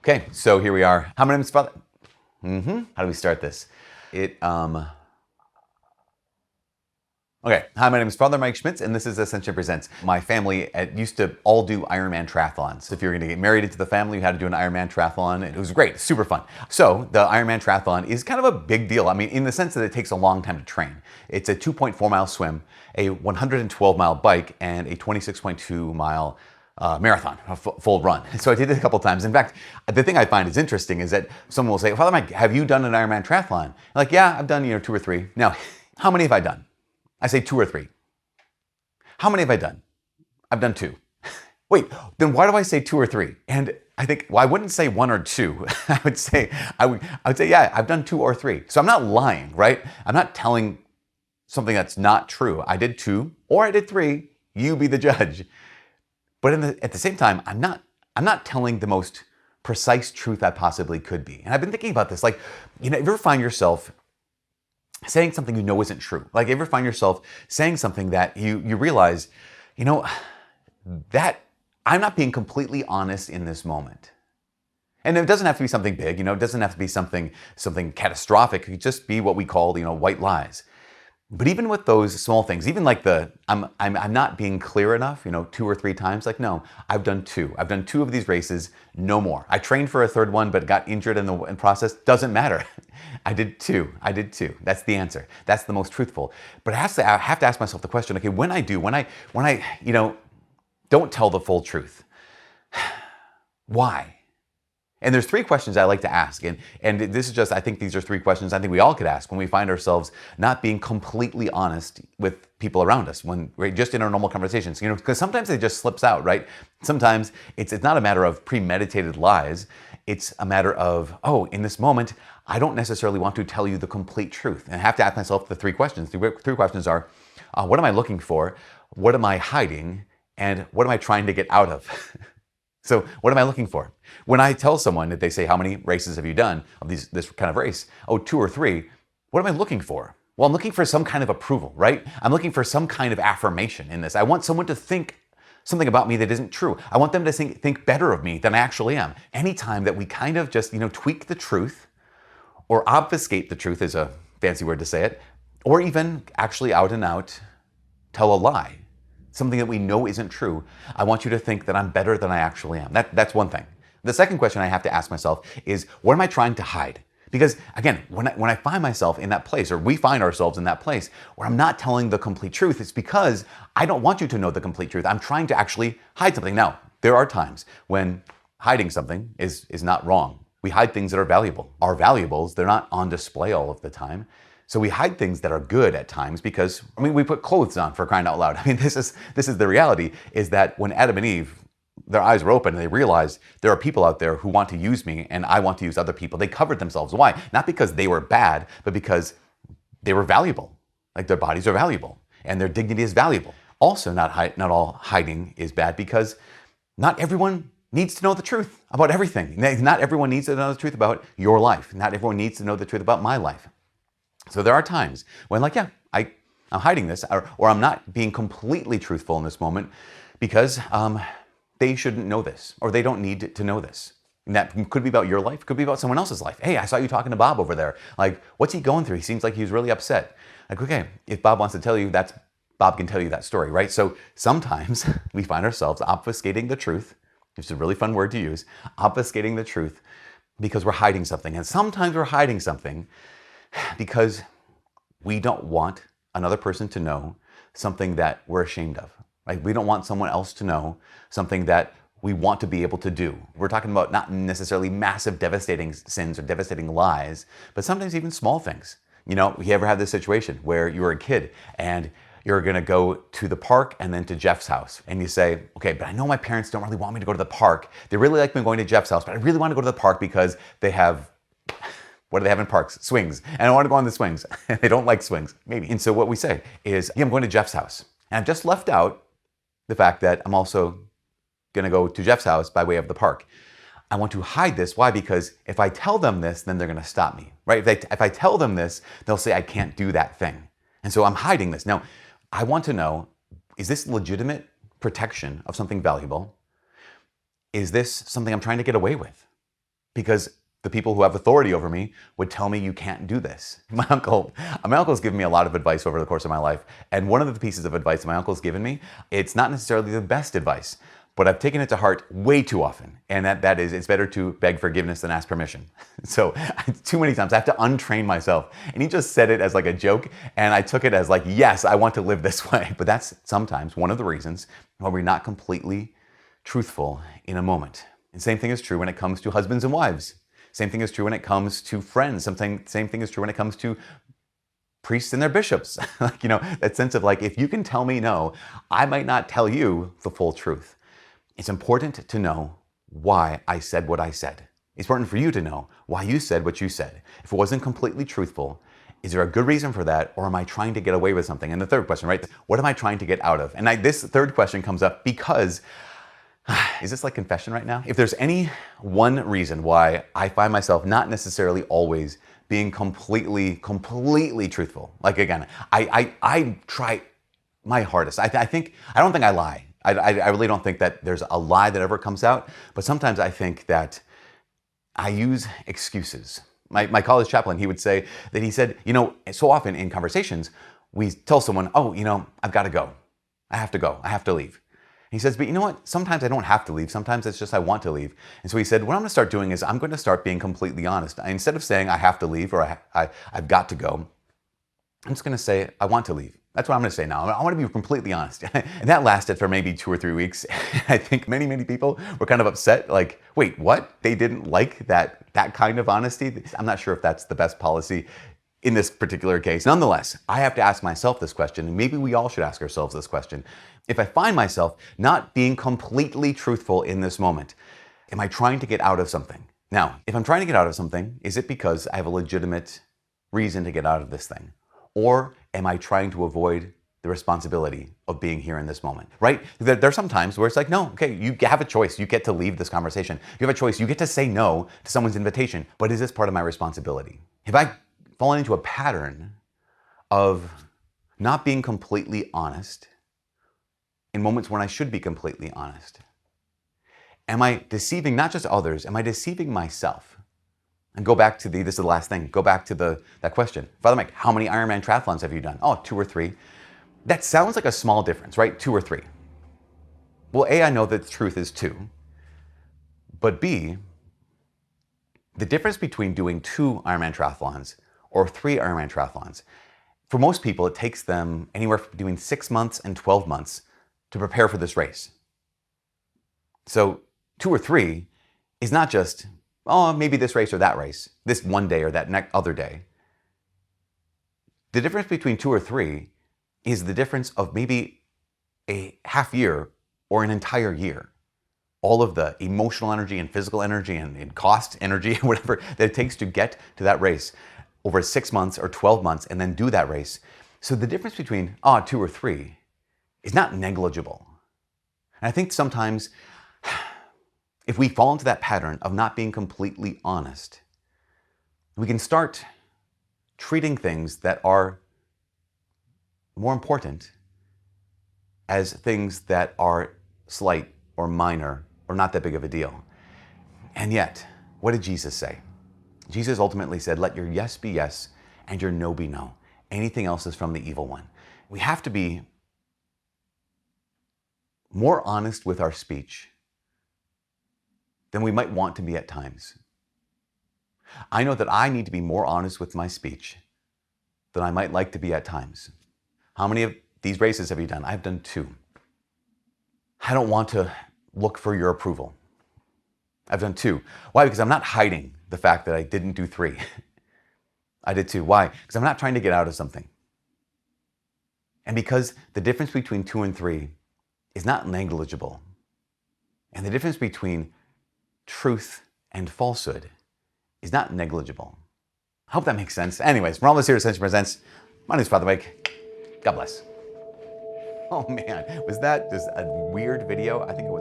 Okay, so here we are. How my name is Father. How do we start this? Okay, hi, my name is Father Mike Schmitz, and this is Ascension Presents. My family used to all do Ironman triathlons. If you're going to get married into the family, you had to do an Ironman triathlon, and it was great, super fun. So the Ironman triathlon is kind of a big deal. I mean, in the sense that it takes a long time to train. It's a 2.4 mile swim, a 112 mile bike, and a 26.2 mile marathon, a full run. So I did it a couple times. In fact, the thing I find is interesting is that someone will say, Father Mike, have you done an Ironman triathlon? I'm like, yeah, I've done 2 or 3. Now, how many have I done? I say 2 or 3. How many have I done? I've done 2. Wait, then why do I say 2 or 3? And I think, well, I wouldn't say 1 or 2. I would say, yeah, I've done 2 or 3. So I'm not lying, right? I'm not telling something that's not true. I did 2 or I did 3. You be the judge. But at the same time, I'm not telling the most precise truth I possibly could be. And I've been thinking about this. Like, if you ever find yourself saying something you know isn't true. Like, ever find yourself saying something that you realize, that I'm not being completely honest in this moment. And it doesn't have to be something big, it doesn't have to be something catastrophic. It could just be what we call, white lies. But even with those small things, even like I'm not being clear enough, 2 or 3 times, like, no, I've done 2. I've done 2 of these races, no more. I trained for a 3rd one, but got injured in the process. Doesn't matter. I did 2. That's the answer. That's the most truthful. But I have to ask myself the question, okay, when I don't tell the full truth, why? And there's 3 questions I like to ask. And this is I think these are 3 questions I think we all could ask when we find ourselves not being completely honest with people around us, when we're just in our normal conversations, because sometimes it just slips out, right? Sometimes it's not a matter of premeditated lies. It's a matter of, in this moment, I don't necessarily want to tell you the complete truth. And I have to ask myself the 3 questions. The 3 questions are, what am I looking for? What am I hiding? And what am I trying to get out of? So what am I looking for? When I tell someone that they say, how many races have you done of this kind of race? 2 or 3. What am I looking for? Well, I'm looking for some kind of approval, right? I'm looking for some kind of affirmation in this. I want someone to think something about me that isn't true. I want them to think better of me than I actually am. Anytime that we kind of just, tweak the truth or obfuscate the truth is a fancy word to say it, or even actually out and out tell a lie, something that we know isn't true, I want you to think that I'm better than I actually am. That's one thing. The second question I have to ask myself is, what am I trying to hide? Because again, when I find myself in that place, or we find ourselves in that place where I'm not telling the complete truth, it's because I don't want you to know the complete truth. I'm trying to actually hide something. Now, there are times when hiding something is not wrong. We hide things that are valuable. Our valuables, they're not on display all of the time. So we hide things that are good at times because, we put clothes on, for crying out loud. This is the reality, is that when Adam and Eve, their eyes were open and they realized there are people out there who want to use me and I want to use other people. They covered themselves. Why? Not because they were bad, but because they were valuable. Like, their bodies are valuable and their dignity is valuable. Also, not all hiding is bad, because not everyone needs to know the truth about everything. Not everyone needs to know the truth about your life. Not everyone needs to know the truth about my life. So there are times when, I'm hiding this, or I'm not being completely truthful in this moment because they shouldn't know this, or they don't need to know this. And that could be about your life, could be about someone else's life. Hey, I saw you talking to Bob over there. Like, what's he going through? He seems like he's really upset. Like, okay, if Bob wants to tell you, Bob can tell you that story, right? So sometimes we find ourselves obfuscating the truth. It's a really fun word to use, obfuscating the truth, because we're hiding something. And sometimes we're hiding something because we don't want another person to know something that we're ashamed of. Like, we don't want someone else to know something that we want to be able to do. We're talking about not necessarily massive, devastating sins or devastating lies, but sometimes even small things. You ever had this situation where you were a kid and you're going to go to the park and then to Jeff's house, and you say, okay, but I know my parents don't really want me to go to the park. They really like me going to Jeff's house, but I really want to go to the park because they have, what do they have in parks? Swings. And I want to go on the swings. They don't like swings, maybe. And so what we say is, yeah, I'm going to Jeff's house. And I've just left out the fact that I'm also going to go to Jeff's house by way of the park. I want to hide this. Why? Because if I tell them this, then they're going to stop me, right? If I tell them this, they'll say I can't do that thing. And so I'm hiding this. Now, I want to know, is this legitimate protection of something valuable? Is this something I'm trying to get away with? because the people who have authority over me would tell me you can't do this. My uncle's given me a lot of advice over the course of my life. And one of the pieces of advice my uncle's given me, it's not necessarily the best advice, but I've taken it to heart way too often. And that is, it's better to beg forgiveness than ask permission. So too many times I have to untrain myself. And he just said it as like a joke. And I took it as like, yes, I want to live this way. But that's sometimes one of the reasons why we're not completely truthful in a moment. And same thing is true when it comes to husbands and wives. Same thing is true when it comes to friends. Same thing is true when it comes to priests and their bishops. Like, that sense of like, if you can tell me no, I might not tell you the full truth. It's important to know why I said what I said. It's important for you to know why you said what you said. If it wasn't completely truthful, is there a good reason for that, or am I trying to get away with something? And the third question, right? What am I trying to get out of? And this third question comes up because is this like confession right now? If there's any one reason why I find myself not necessarily always being completely truthful, like again, I try my hardest. I don't think I lie. I really don't think that there's a lie that ever comes out, but sometimes I think that I use excuses. My college chaplain, he would say that he said, so often in conversations, we tell someone, oh, I've got to go. I have to go. I have to leave. He says, but you know what? Sometimes I don't have to leave. Sometimes it's just I want to leave. And so he said, what I'm going to start doing is I'm going to start being completely honest. Instead of saying I have to leave or I've got to go, I'm just going to say I want to leave. That's what I'm going to say now. I want to be completely honest. And that lasted for maybe 2 or 3 weeks. I think many people were kind of upset. Like, wait, what? They didn't like that kind of honesty? I'm not sure if that's the best policy in this particular case. Nonetheless, I have to ask myself this question, and maybe we all should ask ourselves this question. If I find myself not being completely truthful in this moment, am I trying to get out of something? Now, if I'm trying to get out of something, is it because I have a legitimate reason to get out of this thing? Or am I trying to avoid the responsibility of being here in this moment, right? There are some times where it's like, no, okay, you have a choice. You get to leave this conversation. You have a choice. You get to say no to someone's invitation, but is this part of my responsibility? Have I fallen into a pattern of not being completely honest in moments when I should be completely honest? Am I deceiving not just others, am I deceiving myself? And go back to this is the last thing, go back to that question. Father Mike, how many Ironman triathlons have you done? Oh, 2 or 3. That sounds like a small difference, right? 2 or 3. Well, A, I know that the truth is 2. But B, the difference between doing 2 Ironman triathlons or 3 Ironman triathlons, for most people, it takes them anywhere between 6 months and 12 months to prepare for this race. So 2 or 3 is not just, oh, maybe this race or that race, this one day or that other day. The difference between 2 or 3 is the difference of maybe a half year or an entire year. All of the emotional energy and physical energy and cost energy, whatever that it takes to get to that race over 6 months or 12 months and then do that race. So the difference between 2 or 3 is not negligible. And I think sometimes if we fall into that pattern of not being completely honest, we can start treating things that are more important as things that are slight or minor or not that big of a deal. And yet, what did Jesus say? Jesus ultimately said, let your yes be yes and your no be no. Anything else is from the evil one. We have to be more honest with our speech than we might want to be at times. I know that I need to be more honest with my speech than I might like to be at times. How many of these races have you done? I've done 2. I don't want to look for your approval. I've done 2. Why? Because I'm not hiding the fact that I didn't do 3. I did 2. Why? Because I'm not trying to get out of something. And because the difference between 2 and 3 is not negligible. And the difference between truth and falsehood is not negligible. I hope that makes sense. Anyways, from all of us here at Ascension Presents, my name is Father Mike. God bless. Oh man, was that just a weird video? I think it